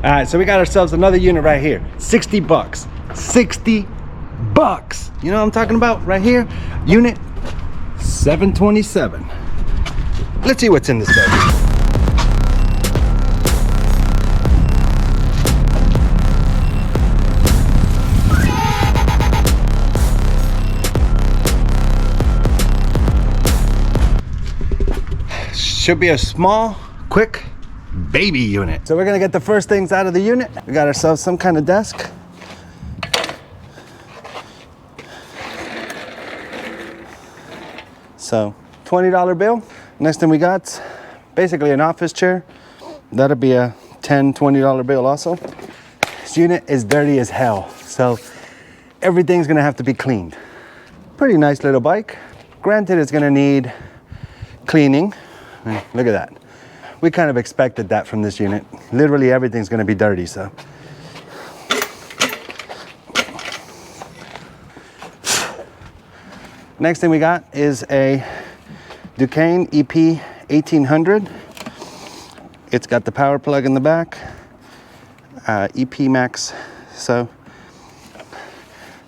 All right, so we got ourselves another unit right here. 60 bucks. 60 bucks. You know what I'm talking about right here? Unit 727. Let's see what's in this baby. Should be a small, quick baby unit. So we're gonna get the first things out of the unit. We got ourselves some kind of desk. So $20 bill. Next thing we got, basically an office chair. That'll be a $10, $20 bill also. This unit is dirty as hell, so everything's gonna have to be cleaned. Pretty nice little bike. Granted, it's gonna need cleaning. Look at that. We kind of expected that from this unit. Literally everything's gonna be dirty, so. Next thing we got is a Duquesne EP 1800. It's got the power plug in the back, EP Max. So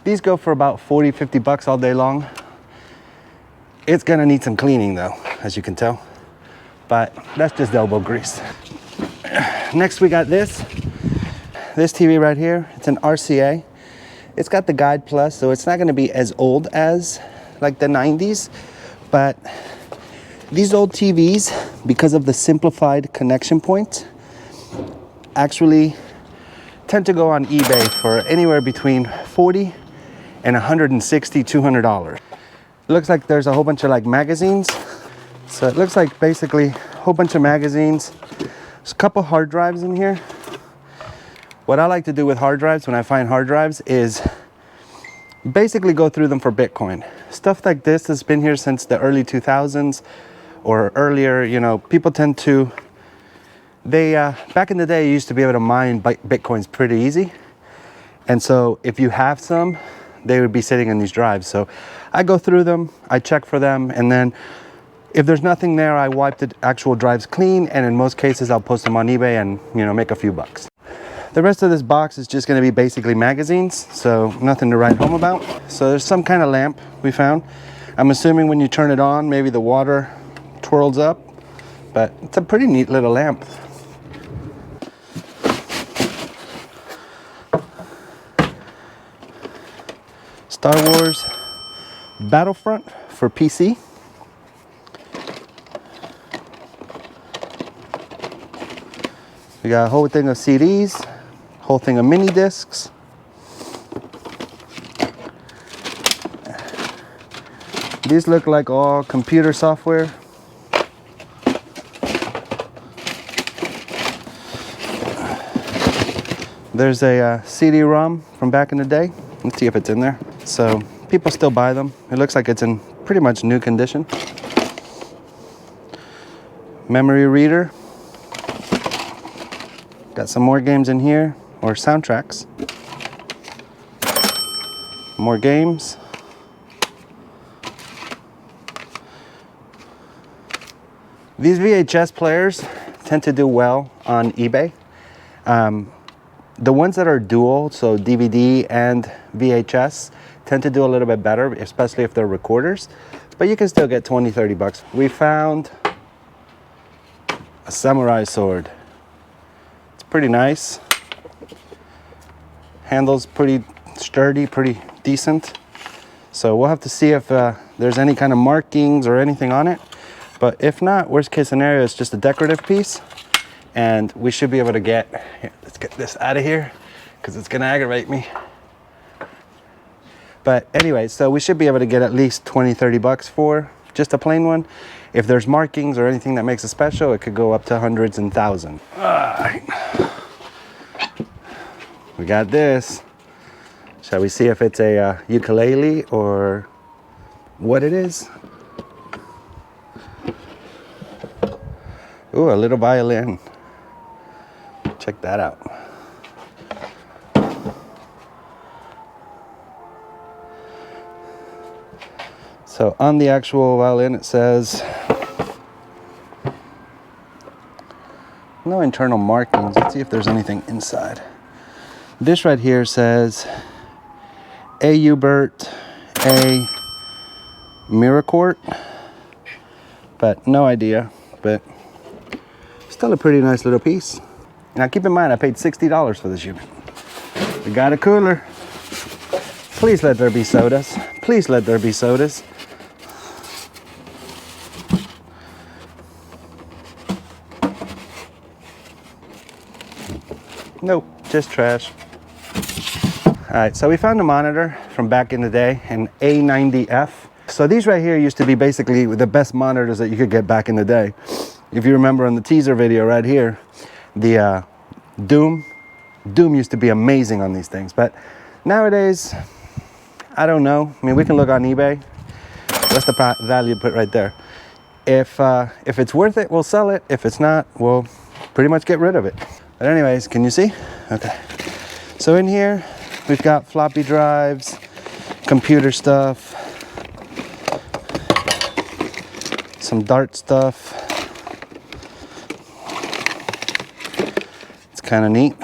these go for about 40, 50 bucks all day long. It's gonna need some cleaning though, as you can tell. But that's just elbow grease. Next we got this TV right here. It's an RCA. It's got the Guide Plus, so it's not gonna be as old as like the 90s, but these old TVs, because of the simplified connection point, actually tend to go on eBay for anywhere between $40 and $160, $200. It looks like there's a whole bunch of like magazines. So it looks like basically a whole bunch of magazines. There's a couple hard drives in here. What I like to do with hard drives when I find hard drives is basically go through them for Bitcoin. Stuff like this has been here since the early 2000s or earlier. You know, people tend to, back in the day, you used to be able to mine Bitcoins pretty easy. And so if you have some, they would be sitting in these drives. So I go through them, I check for them, and then if there's nothing there, I wipe the actual drives clean, and in most cases, I'll post them on eBay and, you know, make a few bucks. The rest of this box is just gonna be basically magazines, so nothing to write home about. So there's some kind of lamp we found. I'm assuming when you turn it on, maybe the water twirls up, but it's a pretty neat little lamp. Star Wars Battlefront for PC. We got a whole thing of CDs, whole thing of mini discs. These look like all computer software. There's a CD-ROM from back in the day. Let's see if it's in there. So people still buy them. It looks like it's in pretty much new condition. Memory reader. Got some more games in here, or soundtracks. More games. These VHS players tend to do well on eBay. The ones that are dual, so DVD and VHS, tend to do a little bit better, especially if they're recorders. But you can still get 20, 30 bucks. We found a samurai sword. Pretty nice. Handle's pretty sturdy, pretty decent. So we'll have to see if there's any kind of markings or anything on it. But if not, worst case scenario, it's just a decorative piece. And we should be able to get, here, let's get this out of here because it's gonna aggravate me. But anyway, so we should be able to get at least 20, 30 bucks for just a plain one. If there's markings or anything that makes it special, it could go up to hundreds and thousands. All right. We got this. Shall we see if it's a ukulele or what it is? Ooh, a little violin. Check that out. So on the actual violin, it says No internal markings. Let's see if there's anything inside. This right here says A. Hubert, A. Miracourt, but no idea. But still a pretty nice little piece. Now keep in mind, I paid $60 for this unit. We got a cooler. Please let there be sodas. Please let there be sodas. Nope, just trash. All right, so we found a monitor from back in the day, an A90F. So these right here used to be basically the best monitors that you could get back in the day. If you remember in the teaser video right here, the Doom used to be amazing on these things. But nowadays, I don't know. I mean, we can look on eBay. What's the value put right there? If it's worth it, we'll sell it. If it's not, we'll pretty much get rid of it. But anyways, can you see? Okay. So in here, we've got floppy drives, computer stuff, some Dart stuff. It's kind of neat.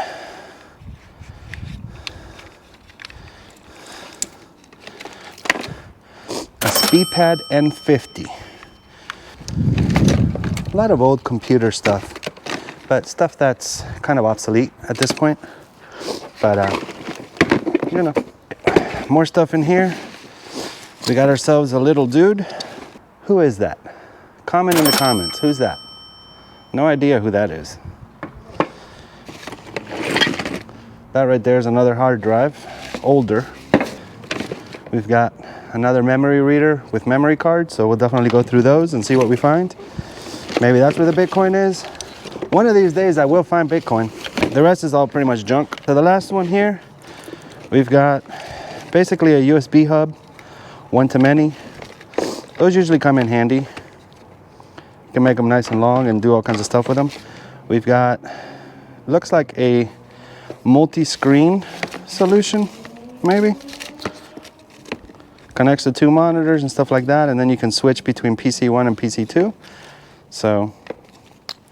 A SpeedPad N50. A lot of old computer stuff, but stuff that's kind of obsolete at this point. But you know, more stuff in here. We got ourselves a little dude. Who is that? Comment in the comments. Who's that? No idea who that is. That right there is another hard drive, older. We've got another memory reader with memory cards, so we'll definitely go through those and see what we find. Maybe that's where the Bitcoin is. One of these days I will find Bitcoin. The rest is all pretty much junk. So the last one here, we've got basically a USB hub, one-to-many. Those usually come in handy. You can make them nice and long and do all kinds of stuff with them. We've got, looks like a multi-screen solution, maybe. Connects to two monitors and stuff like that, and then you can switch between PC1 and PC2. So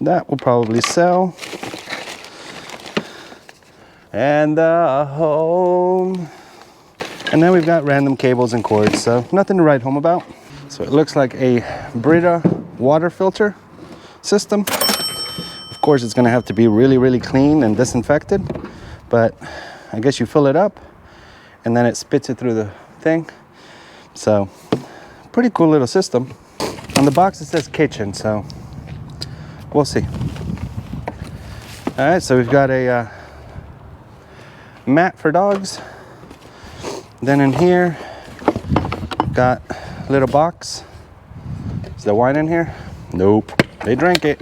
that will probably sell. And home. And then we've got random cables and cords, so nothing to write home about. So it looks like a Brita water filter system. Of course, it's gonna have to be really, really clean and disinfected, but I guess you fill it up and then it spits it through the thing. So pretty cool little system. On the box it says kitchen, so we'll see. All right, so we've got a mat for dogs. Then in here, got a little box. Is there wine in here? Nope, they drank it.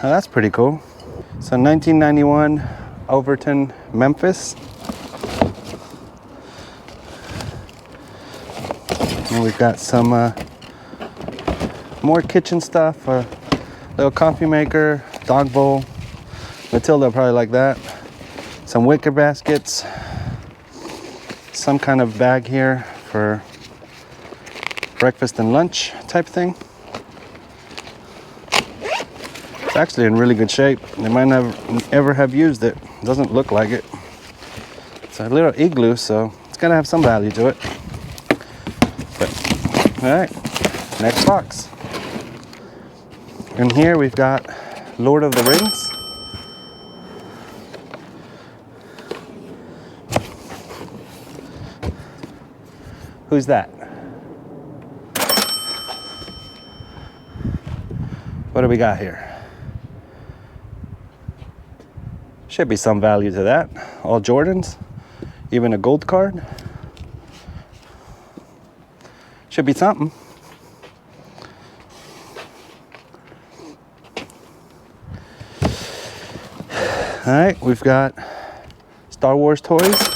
Oh, that's pretty cool. So 1991 Overton, Memphis. And we've got some more kitchen stuff, a little coffee maker, dog bowl. Matilda probably like that. Some wicker baskets. Some kind of bag here for breakfast and lunch type thing. It's actually in really good shape. They might not ever have used it. Doesn't look like it. It's a little igloo, so it's gotta have some value to it. But, all right, next box. In here we've got Lord of the Rings. Who's that? What do we got here? Should be some value to that. All Jordans, even a gold card. Should be something. All right, we've got Star Wars toys.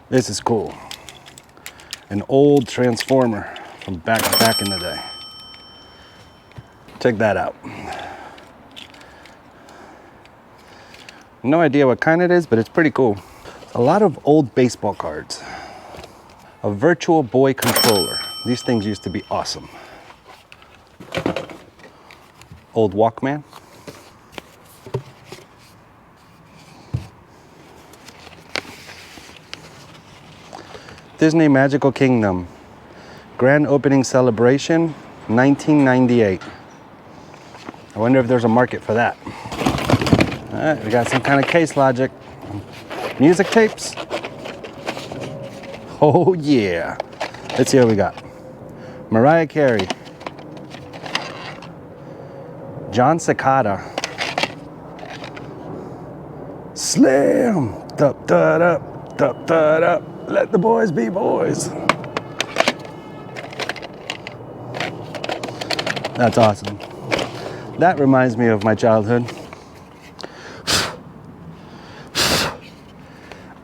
This is cool. An old transformer from back in the day. Check that out. No idea what kind it is, but it's pretty cool. A lot of old baseball cards. A Virtual Boy controller. These things used to be awesome. Old Walkman. Disney Magical Kingdom. Grand Opening Celebration, 1998. I wonder if there's a market for that. All right, we got some kind of case logic. Music tapes. Oh yeah. Let's see what we got. Mariah Carey. John Cicada. Slam. Dup, da, dup, dup, da, dup. Let the boys be boys. That's awesome. That reminds me of my childhood.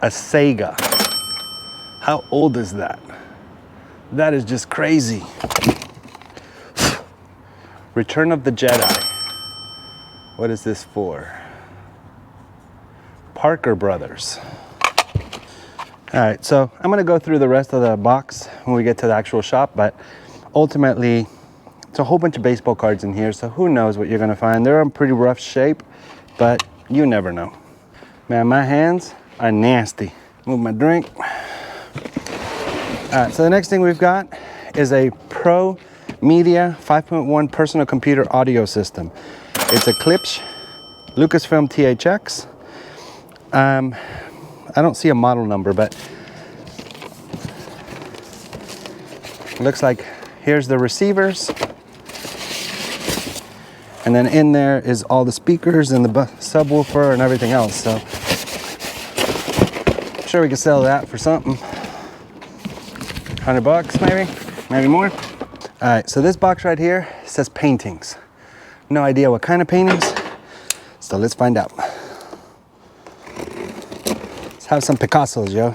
A Sega. How old is that? That is just crazy. Return of the Jedi. What is this for? Parker Brothers. All right, so I'm gonna go through the rest of the box when we get to the actual shop, but ultimately, it's a whole bunch of baseball cards in here, so who knows what you're gonna find. They're in pretty rough shape, but you never know. Man, my hands are nasty. Move my drink. All right, so the next thing we've got is a Pro Media 5.1 personal computer audio system. It's a Klipsch Lucasfilm THX. I don't see a model number, but looks like here's the receivers. And then in there is all the speakers and the subwoofer and everything else. So I'm sure we could sell that for something. $100 maybe more. All right, so this box right here says paintings. No idea what kind of paintings, so let's find out. Let's have some Picassos, yo.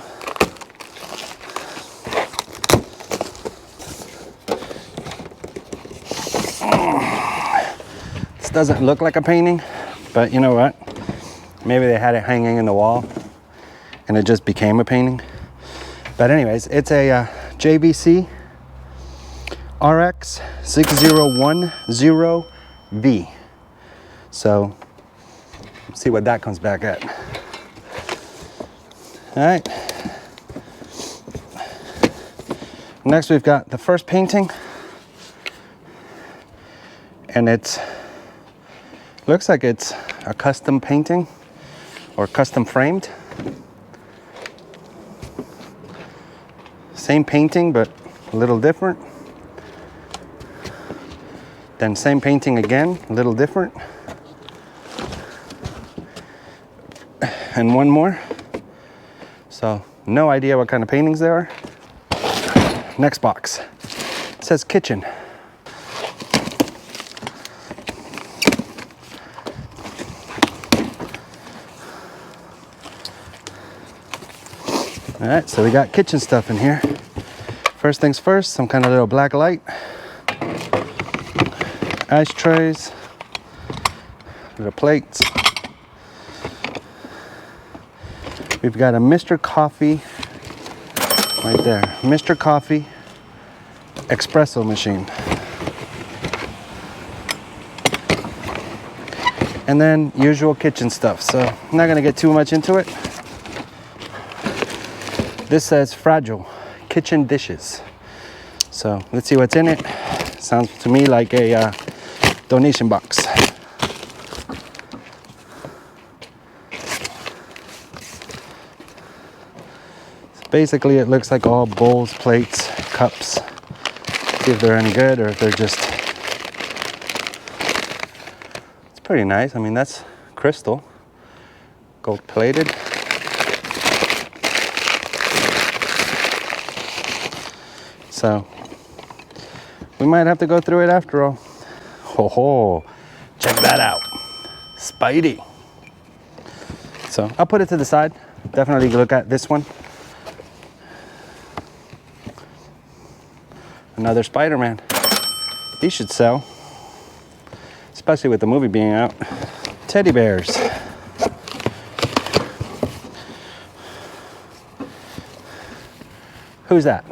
This doesn't look like a painting, but you know what? Maybe they had it hanging in the wall and it just became a painting. But anyways, it's a JVC RX 6010V. So let's see what that comes back at. All right. Next we've got the first painting, and it looks like it's a custom painting or custom framed. Same painting, but a little different. Then same painting again, a little different. And one more. So no idea what kind of paintings they are. Next box. It says kitchen. All right, so we got kitchen stuff in here. First things first, some kind of little black light. Ashtrays, little plates. We've got a Mr. Coffee right there. Mr. Coffee espresso machine. And then usual kitchen stuff. So I'm not gonna get too much into it. This says fragile kitchen dishes. So let's see what's in it. Sounds to me like a donation box. So basically it looks like all bowls, plates, cups. See if they're any good or if they're just, it's pretty nice. I mean, that's crystal, gold plated. So we might have to go through it after all. Ho ho, check that out. Spidey. So I'll put it to the side. Definitely look at this one. another Spider-Man. These should sell, especially with the movie being out. Teddy bears. Who's that?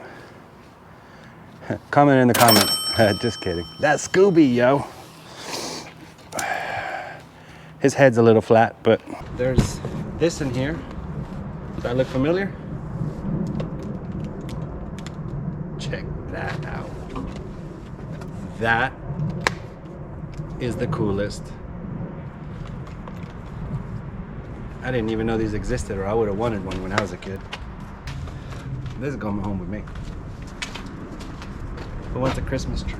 Comment in the comments. Just kidding. That's Scooby, yo. His head's a little flat, but there's this in here. Does that look familiar? Check that out. That is the coolest. I didn't even know these existed, or I would have wanted one when I was a kid. This is going home with me. Who wants a Christmas tree?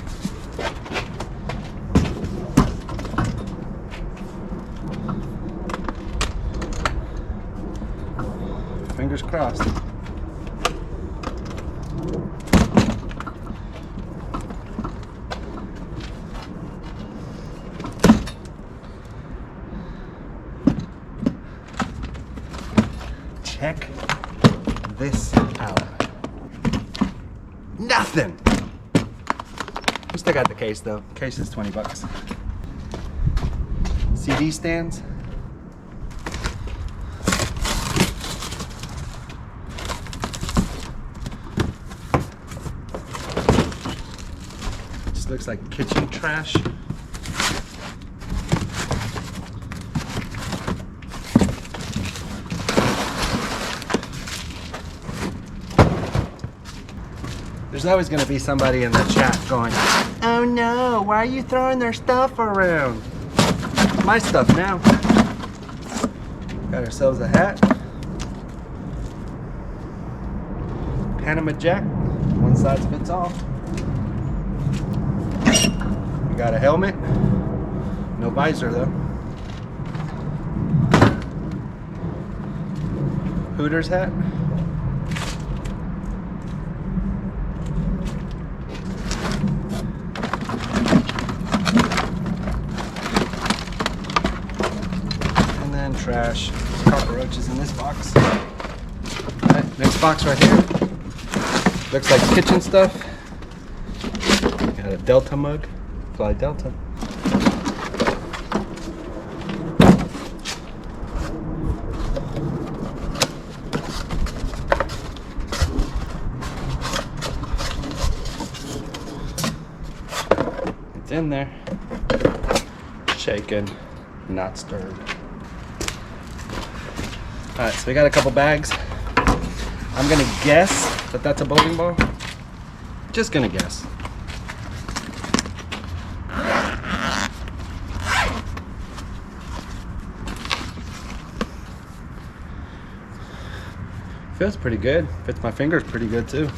Fingers crossed. Check this out. Nothing. We still got the case though. Case is 20 bucks. CD stands. Just looks like kitchen trash. There's always going to be somebody in the chat going, "Oh no, why are you throwing their stuff around?" My stuff now. Got ourselves a hat. Panama Jack. One size fits all. We got a helmet. No visor though. Hooters hat. Trash. There's cockroaches in this box. Alright, next box right here. Looks like kitchen stuff. Got a Delta mug. Fly Delta. It's in there. Shaken, not stirred. Alright, so we got a couple bags. I'm gonna guess that that's a bowling ball. Just gonna guess. Feels pretty good. Fits my fingers pretty good too.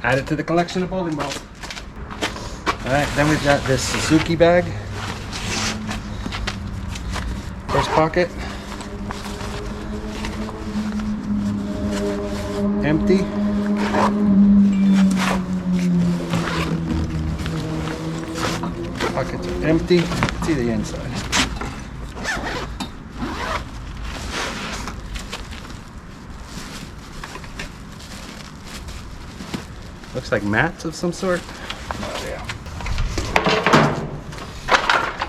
Add it to the collection of bowling balls. Alright, then we've got this Suzuki bag. First pocket. Empty. Pockets are empty. Let's see the inside. Looks like mats of some sort.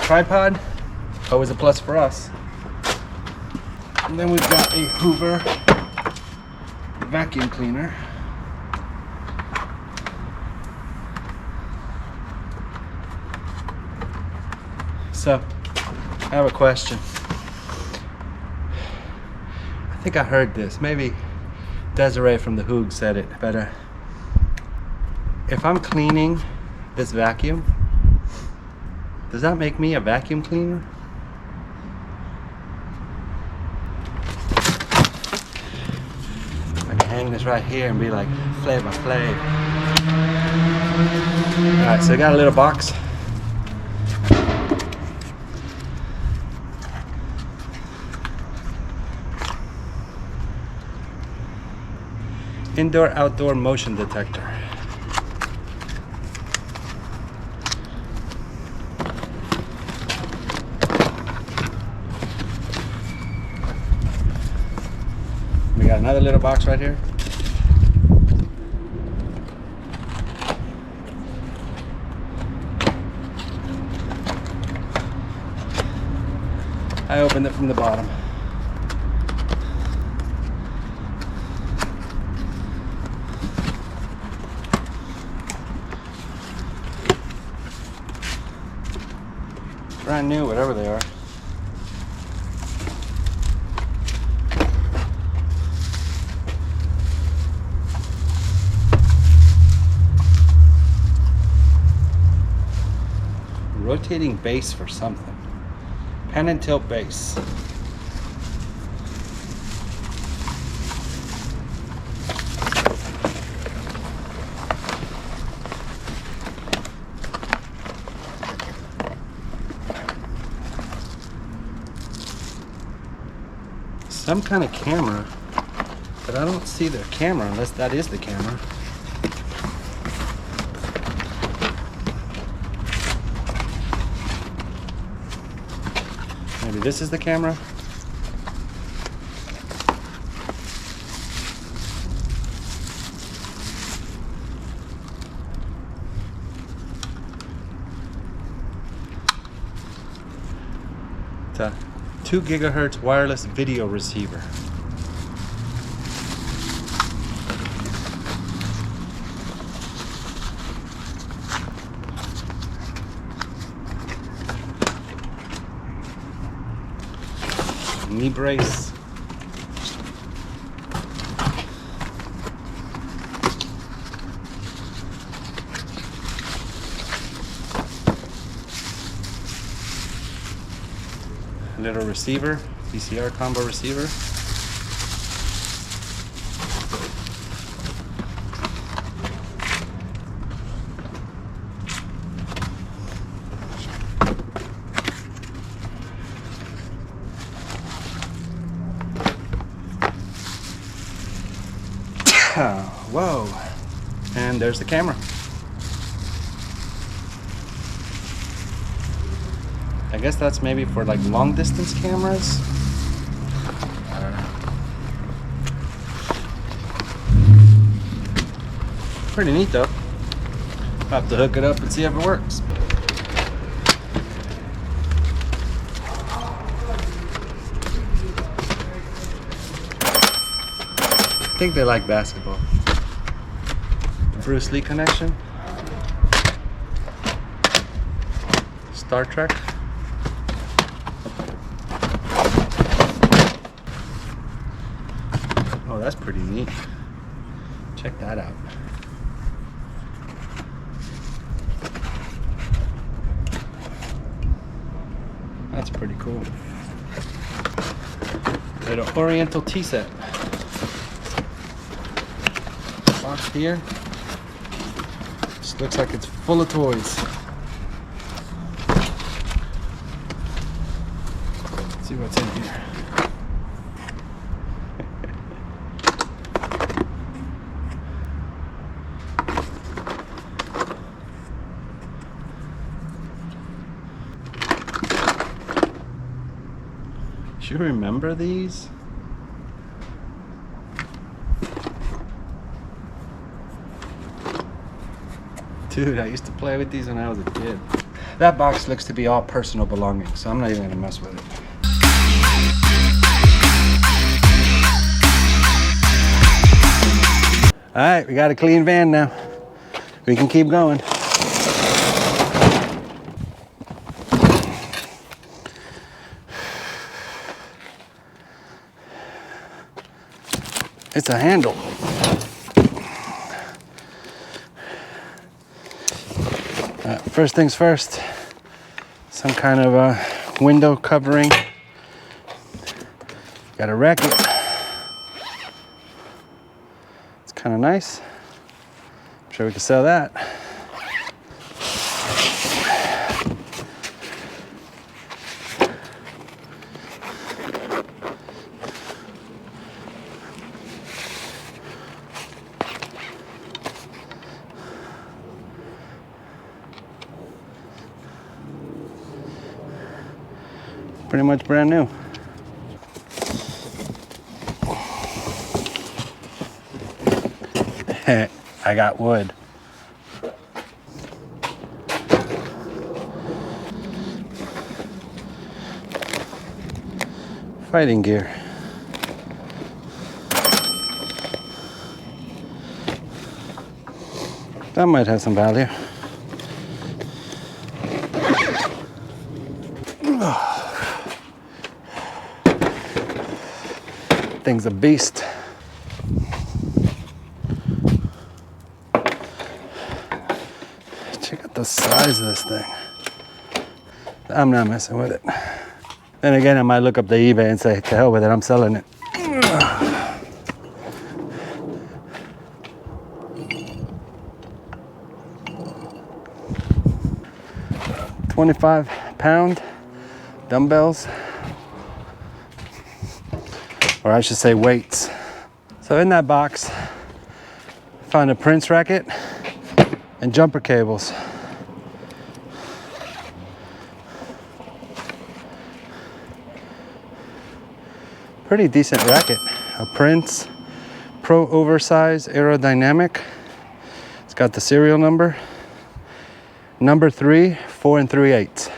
Tripod, always a plus for us. And then we've got a Hoover vacuum cleaner. So, I have a question. I think I heard this. Maybe Desiree from the Hoog said it, but if I'm cleaning this vacuum, does that make me a vacuum cleaner? I can hang this right here and be like Flavor Flav. Alright, so I got a little box. Indoor-outdoor motion detector. got another little box right here. I opened it from the bottom. Brand new, whatever they are. Rotating base for something. Pen and tilt base. Some kind of camera, but I don't see the camera unless that is the camera. Maybe this is the camera. It's a 2 gigahertz wireless video receiver. Knee brace. A little receiver, VCR combo receiver. Whoa, and there's the camera. I guess that's maybe for like long distance cameras. I don't know. Pretty neat though. I'll have to hook it up and see if it works. I think they like basketball. The Bruce Lee connection. Star Trek. Oh, that's pretty neat. Check that out. That's pretty cool. Little Oriental tea set. Box here. Just looks like it's full of toys. Let's see what's in here. Do you remember these? Dude, I used to play with these when I was a kid. That box looks to be all personal belongings, so I'm not even gonna mess with it. All right, we got a clean van now. We can keep going. It's a handle. First things first, some kind of window covering. Got a racket. It's kind of nice. I'm sure we can sell that. Pretty much brand new. I got wood. Fighting gear. That might have some value. Thing's a beast. Check out the size of this thing. I'm not messing with it. Then again, I might look up the eBay and say, to hell with it, I'm selling it. 25-pound dumbbells, or I should say weights. So in that box, I found a Prince racket and jumper cables. Pretty decent racket. A Prince Pro Oversize Aerodynamic. It's got the serial number. Number 3, 4 3/8.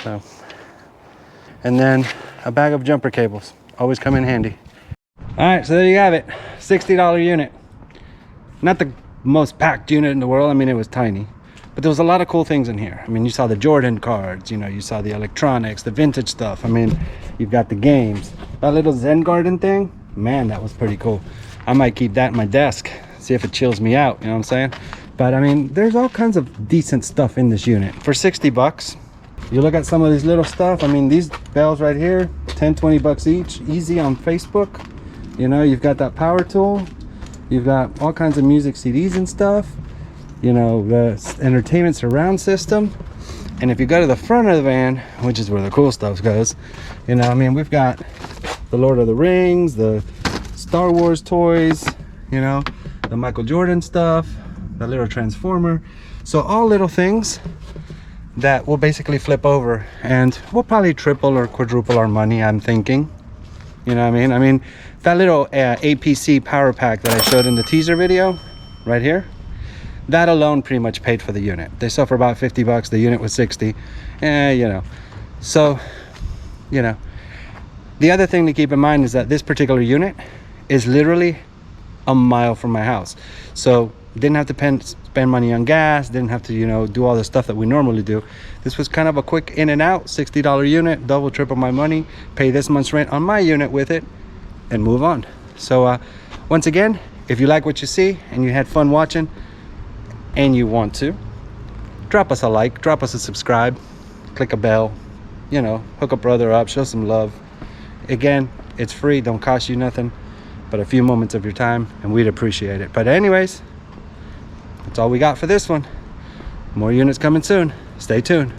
So, and then a bag of jumper cables. Always come in handy. All right, so there you have it. $60 unit. Not the most packed unit in the world. I mean, it was tiny, but there was a lot of cool things in here. I mean, you saw the Jordan cards, you know, you saw the electronics, the vintage stuff. I mean, you've got the games. That little Zen garden thing, man, that was pretty cool. I might keep that in my desk, see if it chills me out, you know what I'm saying? But I mean, there's all kinds of decent stuff in this unit. For 60 bucks, you look at some of these little stuff. I mean, these bells right here, 10, 20 bucks each, easy on Facebook. You know, you've got that power tool. You've got all kinds of music CDs and stuff. You know, the entertainment surround system. And if you go to the front of the van, which is where the cool stuff goes, you know, I mean, we've got the Lord of the Rings, the Star Wars toys, you know, the Michael Jordan stuff, the little transformer. So all little things that will basically flip over, and we'll probably triple or quadruple our money, I'm thinking. You know what I mean? I mean, that little APC power pack that I showed in the teaser video right here, that alone pretty much paid for the unit. They sell for about 50 bucks. The unit was 60. You know. So, you know. The other thing to keep in mind is that this particular unit is literally a mile from my house. So didn't have to spend money on gas, didn't have to, you know, do all the stuff that we normally do. This was kind of a quick in and out, $60 unit, double, triple my money, pay this month's rent on my unit with it, and move on. So once again, if you like what you see and you had fun watching and you want to, drop us a like, drop us a subscribe, click a bell, you know, hook a brother up, show some love. Again, it's free, don't cost you nothing but a few moments of your time, and we'd appreciate it. But anyways, that's all we got for this one. More units coming soon. Stay tuned.